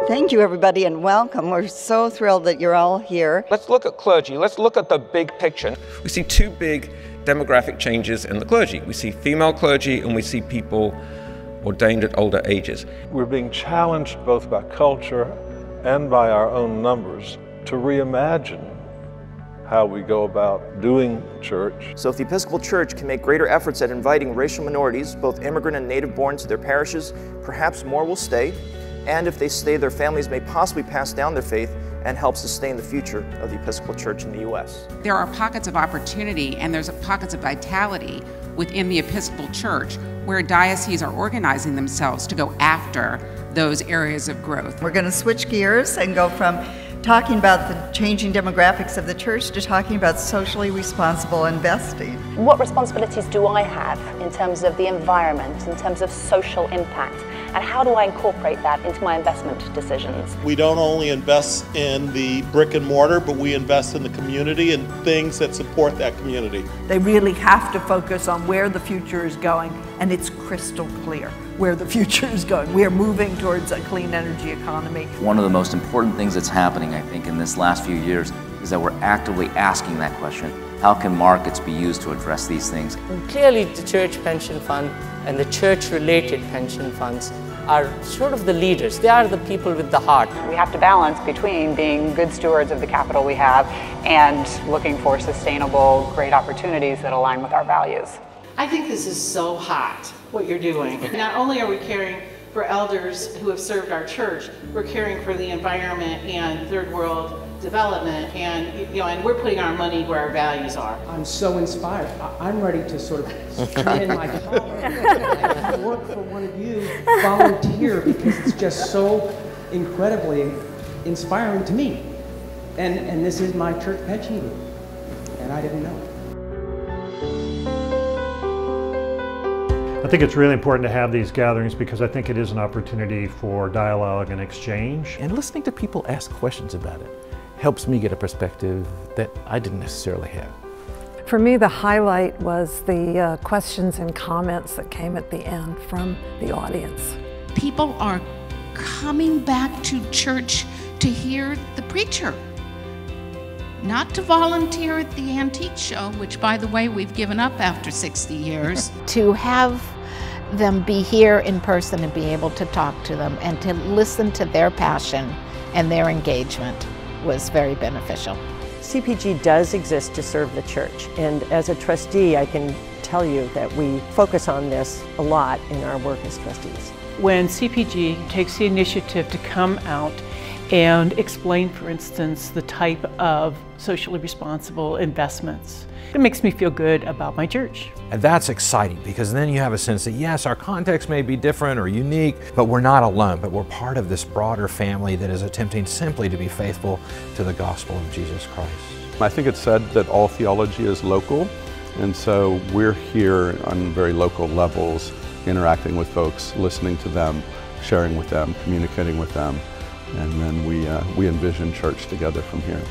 Thank you, everybody, and welcome. We're so thrilled that you're all here. Let's look at clergy. Let's look at the big picture. We see two big demographic changes in the clergy. We see female clergy and we see people ordained at older ages. We're being challenged both by culture and by our own numbers to reimagine how we go about doing church. So if the Episcopal Church can make greater efforts at inviting racial minorities, both immigrant and native-born, to their parishes, perhaps more will stay. And if they stay, their families may possibly pass down their faith and help sustain the future of the Episcopal Church in the U.S. There are pockets of opportunity and there's pockets of vitality within the Episcopal Church where dioceses are organizing themselves to go after those areas of growth. We're going to switch gears and go from talking about the changing demographics of the church to talking about socially responsible investing. What responsibilities do I have in terms of the environment, in terms of social impact, and how do I incorporate that into my investment decisions? We don't only invest in the brick and mortar, but we invest in the community and things that support that community. They really have to focus on where the future is going, and it's crystal clear where the future is going. We are moving towards a clean energy economy. One of the most important things that's happening, I think, in this last few years is that we're actively asking that question. How can markets be used to address these things? And clearly the church pension fund and the church-related pension funds are sort of the leaders. They are the people with the heart. We have to balance between being good stewards of the capital we have and looking for sustainable, great opportunities that align with our values. I think this is so hot, what you're doing. Not only are we caring for elders who have served our church, we're caring for the environment and third world development, and and we're putting our money where our values are. I'm so inspired. I'm ready to sort of spin my collar, work for one of you, volunteer, because it's just so incredibly inspiring to me. And this is my church pension group, and I didn't know it. I think it's really important to have these gatherings because I think it is an opportunity for dialogue and exchange. And listening to people ask questions about it helps me get a perspective that I didn't necessarily have. For me, the highlight was the questions and comments that came at the end from the audience. People are coming back to church to hear the preacher, not to volunteer at the antique show, which, by the way, we've given up after 60 years. To have them be here in person and be able to talk to them and to listen to their passion and their engagement was very beneficial. CPG does exist to serve the church, and as a trustee I can tell you that we focus on this a lot in our work as trustees. When CPG takes the initiative to come out and explain, for instance, the type of socially responsible investments, it makes me feel good about my church. And that's exciting because then you have a sense that yes, our context may be different or unique, but we're not alone, but we're part of this broader family that is attempting simply to be faithful to the gospel of Jesus Christ. I think it's said that all theology is local, and so we're here on very local levels, interacting with folks, listening to them, sharing with them, communicating with them, and then we envision church together from here.